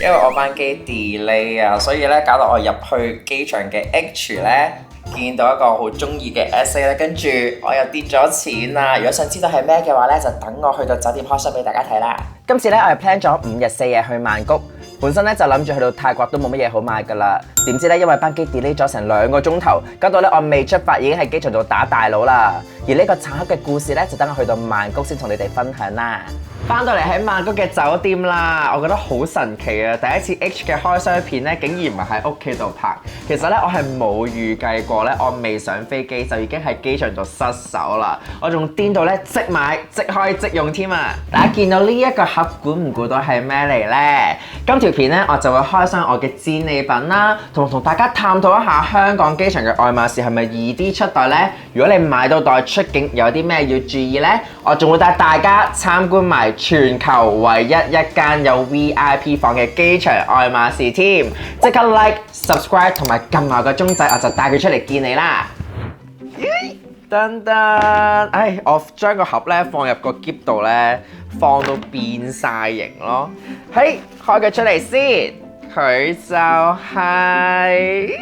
因為我班機 delay 啊，所以咧搞到我入去機場嘅 H 咧，見到一個好中意嘅 essay 咧，跟住我又跌咗錢啊！如果想知道係咩嘅話咧，就等我去到酒店開箱俾大家睇啦。今次咧我係 plan 咗5日4夜去曼谷，本身咧就諗住去到泰國都冇乜嘢好買噶啦，點知咧因為班機 delay 咗成2個鐘頭，搞到咧我未出發已經喺機場度打大佬啦。而呢個慘黑嘅故事咧，就等我去到曼谷先同你哋分享啦。翻到嚟喺曼谷嘅酒店啦，我覺得好神奇啊！第一次 H 嘅開箱片咧，竟然唔係喺屋企度拍。其實咧，我係冇預計過咧，我未上飛機就已經喺機場度失手啦。我仲癲到咧即買即開即用添啊！大家見到呢一個盒，估唔估到係咩嚟呢？今條片咧，我就會開箱我嘅戰利品啦，同大家探討一下香港機場嘅愛馬仕係咪易啲出袋呢？如果你買到袋出境有啲咩要注意呢？我仲會帶大家參觀埋全球唯一一間有 VIP 房嘅機場愛馬仕添，即刻 like、subscribe 同埋撳埋個鐘仔，我就帶佢出嚟見你啦！噔噔，我將個盒咧放入個篋度咧，放到變晒形咯。開佢出嚟先，佢就係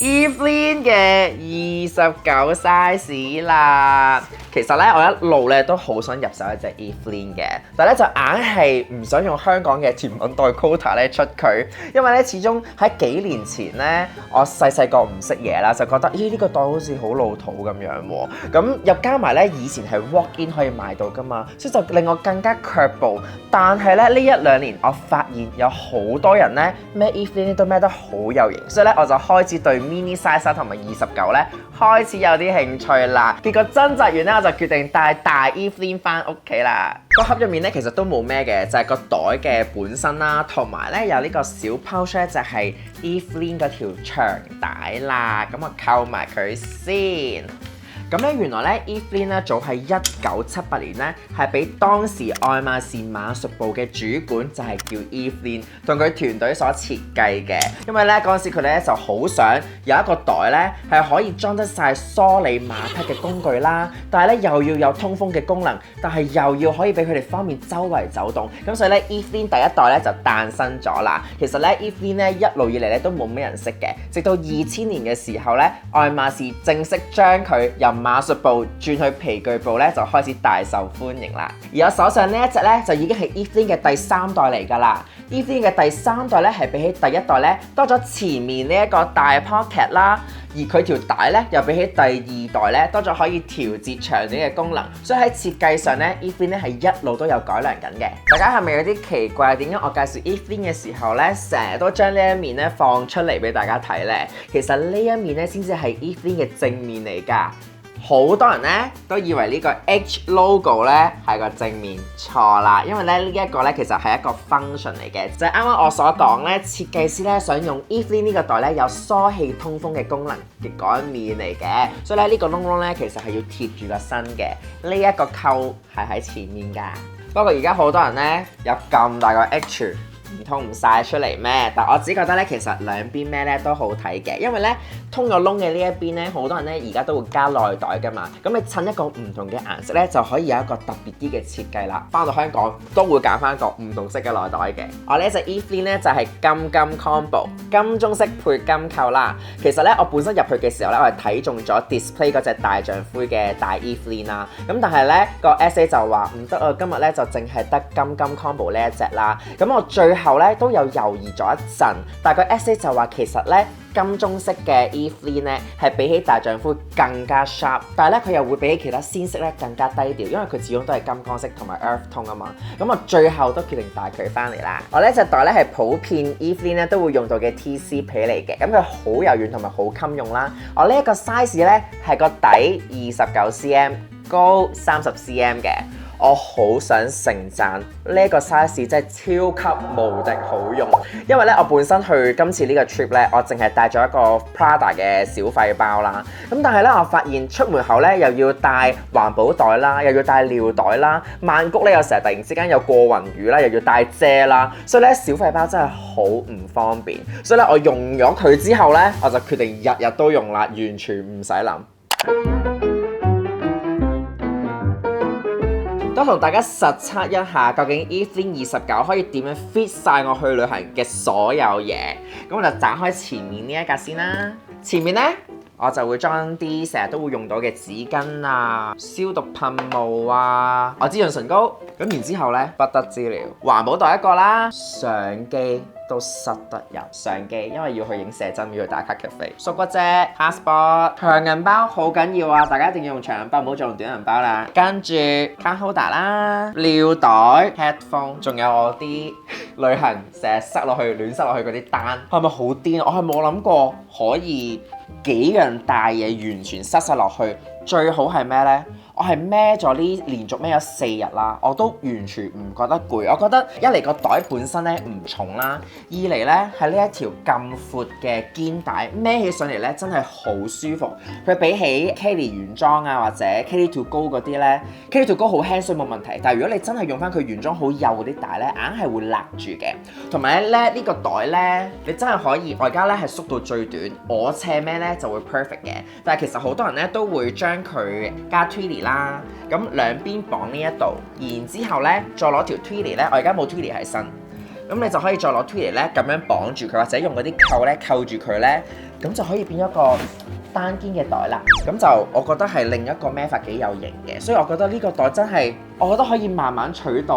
Evelyn 嘅29 size 啦。其實咧，我一路咧都好想入手一隻 Evelyn 嘅，但係咧就硬係唔想用香港嘅甜品袋 quota 咧出佢，因為咧始終喺幾年前咧，我細個唔識嘢啦，就覺得呢個袋好似好老土咁樣喎。咁又加埋咧，以前係 walk in 可以買到噶嘛，所以就令我更加卻步。但係咧呢1-2年，我發現有好多人咧孭 Evelyn 都孭得好有型，所以咧我就開始對 mini size 同埋29咧開始有啲興趣啦。結果掙扎完咧，我就決定帶大 Evelyn 翻屋企啦。個盒入面咧其實都冇咩嘅，就係個袋嘅本身啦，同埋咧有呢個小 pouch 咧就係 Evelyn 嗰條長帶啦。咁我扣埋佢先。咁咧原來咧 Evelyn 咧早喺1978年咧係俾當時愛馬仕馬術部嘅主管就係叫 Evelyn 同佢團隊所設計嘅，因為咧嗰陣時佢哋咧就好想有一個袋咧係可以裝得晒梳理馬匹嘅工具啦，但係咧又要有通風嘅功能，但係又要可以俾佢哋方便周圍走動，咁所以咧 Evelyn 第一代咧就誕生咗啦。其實咧 Evelyn 咧一路以嚟咧都冇咩人識嘅，直到2000年嘅時候咧，愛馬仕正式將佢由馬術部轉去皮具部咧，就開始大受歡迎啦。而我手上呢一隻咧，就已經係 Evelyn 嘅第3代嚟㗎啦。Evelyn 嘅第3代咧，係比起第一代咧多咗前面呢一個大 pocket 啦，而佢條帶咧又比起第2代咧多咗可以調節長短嘅功能，所以喺設計上咧 Evelyn 咧係一路都有改良緊嘅。大家係咪有啲奇怪點解我介紹 Evelyn 嘅時候咧，成日都將呢一面咧放出嚟俾大家睇咧？其實呢一面咧先至係 Evelyn 嘅正面嚟㗎。好多人咧都以為呢個 H logo 咧係個正面，錯啦，因為咧呢一個咧其實係一個 function 嚟嘅，就係啱啱我所講咧，設計師咧想用 Evelyn 呢個袋咧有疏氣通風嘅功能嘅嗰一面嚟嘅，所以咧呢個窿窿咧其實係要貼住個身嘅，呢一個扣係喺前面㗎。不過而家好多人咧有咁大個 H。唔通唔晒出嚟咩？但我只覺得咧，其實兩邊咩咧都好睇嘅，因為咧通咗窿嘅呢一邊咧，好多人咧而家都會加內袋噶嘛。咁你襯一個唔同嘅顏色咧，就可以有一個特別啲嘅設計啦。翻到香港都會揀翻一個唔同色嘅內袋嘅。我呢一隻 Evelyn 咧就係金 combo， 金棕色配金扣啦。其實咧我本身入去嘅時候咧，我係睇中咗 display 嗰隻大象灰嘅大 Evelyn 啦。咁但係咧個 SA 就話唔得啊，今日咧就淨係得金 combo 呢一隻啦。咁我最後咧都有猶豫咗一陣，但係個 SA 就話其實咧金棕色嘅 Evelyn 咧係比起大象灰更加 sharp， 但係咧佢又會比起其他鮮色咧更加低調，因為佢始終都係金光色同埋 earth tone 啊嘛。咁我最後都決定帶佢翻嚟啦。我呢隻袋咧係普遍 Evelyn 咧都會用到嘅 TC 皮嚟嘅，咁佢好柔軟同埋好襟用啦。我呢一個 size 咧係個底29 cm， 高30 cm 嘅。我好想盛讚呢一個 size 真係超級無敵好用，因為咧我本身去今次呢個 trip 咧，我淨係帶咗一個 Prada 嘅小廢包啦。咁但係咧我發現出門口咧又要帶環保袋啦，又要帶尿袋啦，曼谷咧有成日突然之間有過雲雨啦，又要帶遮啦，所以咧小廢包真係好唔方便。所以咧我用咗佢之後咧，我就決定日日都用啦，完全唔使諗。都同大家實測一下，究竟 Evelyn 29可以點樣 fit 晒我去旅行嘅所有嘢。咁我就斬開前面呢一格先啦。前面呢，我就會裝啲成日都會用到嘅紙巾啊、消毒噴霧啊、我滋潤唇膏。咁然之後呢，不得之了，環保袋一個啦，相機都塞得入相機，因為要去影寫真，要去打卡 cafe。縮骨遮、passport、長銀包好緊要啊！大家一定要用長銀包，唔好再用短銀包啦。跟住 card holder 啦、尿袋、headphone， 仲有我啲旅行成日塞落去、亂塞落去嗰啲單，係咪好癲？我係冇諗過可以幾樣大嘢完全塞晒落去。最好係咩呢？我係孭咗呢連續孭咗4日啦，我都完全唔覺得攰。我覺得一嚟個袋本身咧唔重啦，二嚟咧係呢一條咁闊嘅肩帶孭起上嚟咧真係好舒服。佢比起 Kelly 原裝啊或者 Kelly To Go 嗰啲咧 ，Kelly To Go 好輕鬆冇問題，但係如果你真係用翻佢原裝好幼嗰啲帶咧，硬係會勒住嘅。同埋咧呢個袋咧，你真係可以，我而家咧係縮到最短，我斜孭咧就會 perfect 嘅。但係其實好多人咧都會將佢加 twilly 啦，咁兩邊綁呢一度，然之後咧再攞條 twilly 咧，我而家冇 twilly 喺身，咁你就可以再攞 twilly 咧咁樣綁住佢，或者用嗰啲扣咧扣住佢咧，咁就可以變一個單肩嘅袋啦。咁就我覺得係另一個孭法幾有型嘅，所以我覺得呢個袋真係，我覺得可以慢慢取代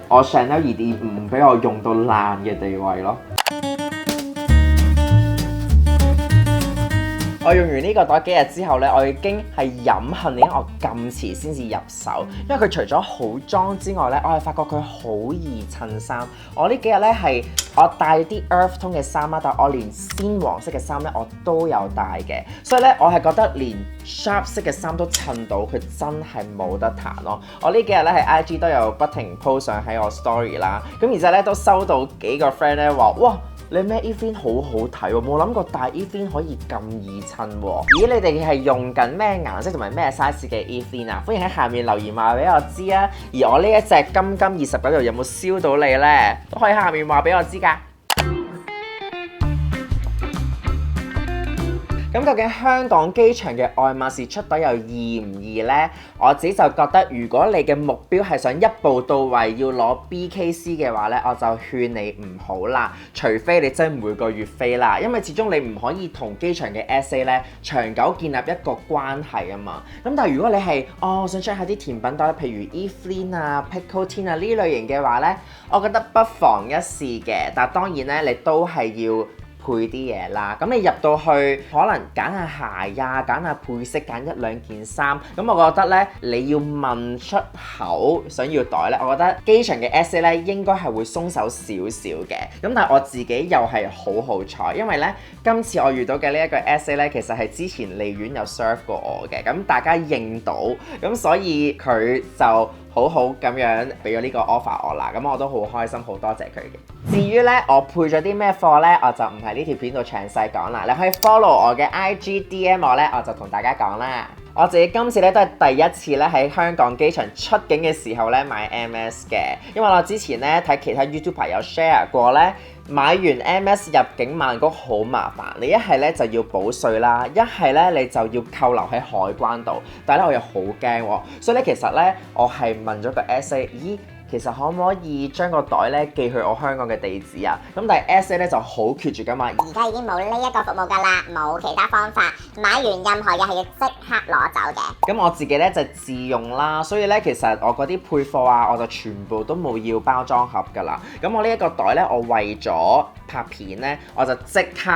我 Chanel 2.5俾我用到爛嘅地位咯。我用完呢個袋幾日之後呢，我已經係飲恨點解我咁遲先至入手，因為佢除咗好裝之外呢，我係發覺佢好易襯衫。我呢幾日呢係我帶啲 earth tone 嘅衫啦，但係我連鮮黃色嘅衫呢我都有帶嘅，所以呢，我係覺得連 sharp 色嘅衫都襯到，佢真係冇得彈咯。我呢幾日呢喺 IG 都有不停 po 上喺我 story 啦，咁然之後呢都收到幾個 friend 呢話，哇！你孭 Evelyn 好好睇喎，冇諗過戴 Evelyn 可以咁易襯喎。咦，你哋係用緊咩顏色同埋咩 size 嘅 Evelyn 啊？歡迎喺下面留言話俾我知啊！而我呢一隻金金29又有冇燒到你呢？都可以喺下面話俾我知㗎。咁究竟香港機場嘅愛馬仕出袋又易唔易呢？我自己就覺得，如果你嘅目標係想一步到位要攞 BKC 嘅話呢，我就勸你唔好啦。除非你真係每個月飛啦，因為始終你唔可以同機場嘅 SA 呢長久建立一個關係啊嘛。咁但係如果你係我想 check 下啲甜品袋，譬如 Evelyn 啊、Picotin 啊呢類型嘅話呢，我覺得不妨一試嘅。但係當然呢，你都係要配啲嘢啦，咁你入到去可能揀下鞋呀，揀下配飾，揀1、2件衫。咁我覺得呢，你要問出口想要袋呢，我覺得機場嘅 SA 呢應該係會鬆手少少嘅。咁但係我自己又係好彩，因為呢，今次我遇到嘅呢一個 SA 呢，其實係之前利苑有 serve 過我嘅，咁大家認到，咁所以佢就好好咁樣俾咗呢個 offer 我啦，咁我都好開心，好多謝佢嘅。至於呢，我配咗啲咩貨呢？我就唔喺呢條片度詳細講啦，你可以 follow 我嘅 IG DM 我呢，我就同大家講啦。我自己今次咧都係第一次咧喺香港機場出境嘅時候咧買 MS 嘅，因為我之前咧睇其他 YouTuber 有 share 過咧，買完 MS 入境曼谷好麻煩，你一係咧就要補稅啦，一係咧你就要扣留喺海關度，但係咧我又好驚喎，所以咧其實咧我係問咗個 SA， 咦？其實可唔可以將個袋咧寄去我香港嘅地址啊？咁但係 SA 咧就好決絕㗎嘛，而家已經冇呢一個服務㗎啦，冇其他方法，買完任何嘢係要即刻攞走嘅。咁我自己咧就自用啦，所以咧其實我嗰啲配貨啊，我就全部都冇要包裝盒㗎啦。咁我呢一個袋咧，我為咗拍片咧，我就即刻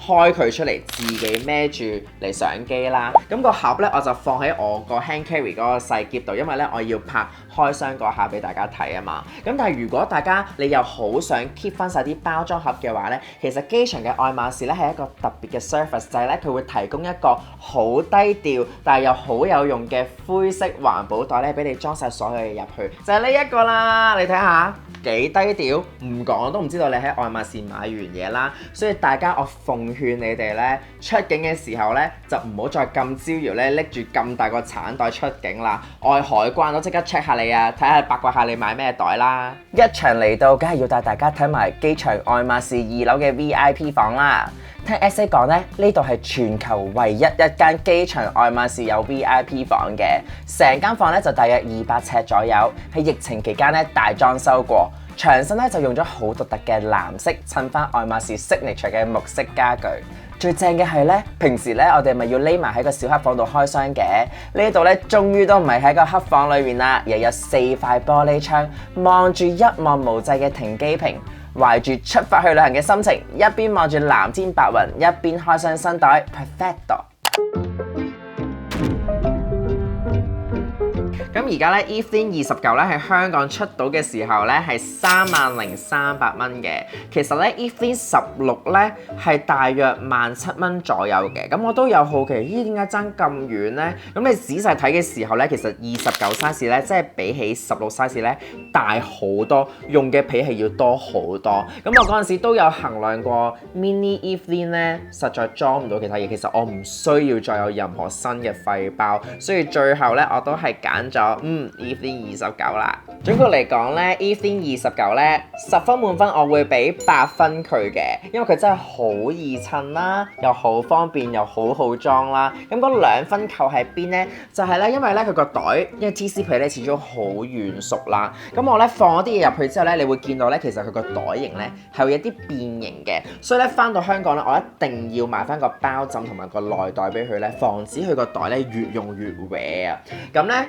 開佢出嚟，自己孭住嚟上機啦。咁個盒咧，我就放喺我個 hand carry 嗰個細篋度，因為咧我要拍開箱嗰下俾大家睇啊嘛。咁但係如果大家你又好想 keep 翻晒啲包裝盒嘅話咧，其實機場嘅愛馬仕咧係一個特別嘅 service， 就係咧佢會提供一個好低調但係又好有用嘅灰色環保袋咧，俾你裝晒所有嘢入去，就係呢一個啦。你睇下。低調，唔講都唔知道你喺愛馬仕買完嘢啦。所以大家我奉勸你哋咧，出境嘅時候咧就唔好再咁招搖咧，拎住咁大個橙袋出境啦。外海關都即刻 check 下你啊，睇下八卦下你買咩袋啦。一場嚟到，梗係要帶大家睇埋機場愛馬仕2樓嘅 VIP 房啦。聽 SA 講咧，呢度係全球唯一一間機場愛馬仕有 VIP 房嘅，成間房咧就大約200尺左右，喺疫情期間咧大裝修過，牆身咧就用咗好獨特嘅藍色，襯翻愛馬仕 signature 嘅木飾家具。最正嘅係咧，平時咧我哋咪要匿埋喺個小黑房度開箱嘅，呢度咧終於都唔係喺個黑房裏面啦，又有4塊玻璃窗，望住一望無際嘅停機坪。懷住出發去旅行嘅心情，一邊望住藍天白雲，一邊開箱新袋 Perfecto。咁而家咧 Evelyn 29咧喺香港出到嘅時候咧係30,300蚊嘅，其實咧 Evelyn 16咧係大約17,000蚊左右嘅。咁我都有好奇，咦點解爭咁遠咧？咁你仔細睇嘅時候咧，其實29 size 咧即係比起16 size 咧大好多，用嘅皮係要多好多。咁我嗰陣時都有衡量過 Mini Evelyn 咧，實在裝唔到其他嘢，其實我唔需要再有任何新嘅廢包，所以最後咧我都係揀咗Evelyn 29啦。總括嚟講咧 Evelyn 29咧10分滿分，我會俾8分佢嘅，因為佢真係好易襯啦，又好方便，又好裝啦。咁嗰2分扣喺邊咧？就係咧，因為咧佢個袋，因為 TC 皮咧始終好軟熟啦。咁我咧放咗啲嘢入去之後咧，你會見到咧，其實佢個袋型咧係會有啲變形嘅，所以咧翻到香港咧，我一定要買翻個包枕同埋個內袋俾佢咧，防止佢個袋咧越用越歪啊。咁咧。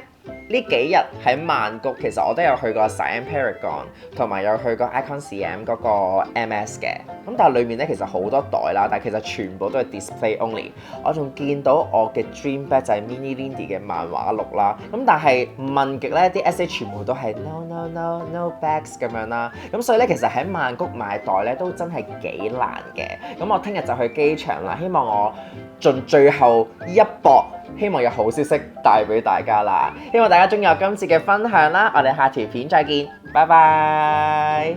呢幾日喺曼谷，其實我都有去過 Siam Paragon， 同埋有去過 Icon CM 嗰個 MS 嘅。咁但係裡面咧其實好多袋啦，但係其實全部都係 display only。我仲見到我嘅 dream bag 就係 Mini Lindy 嘅漫畫錄啦。咁但係問極咧，啲 SA 全部都係 no bags 咁樣啦。咁所以咧，其實喺曼谷買袋咧都真係幾難嘅。咁我聽日就去機場啦，希望我盡最後一搏。希望有好消息帶俾大家啦！希望大家鍾意我今次嘅分享啦，我哋下條片再見，拜拜。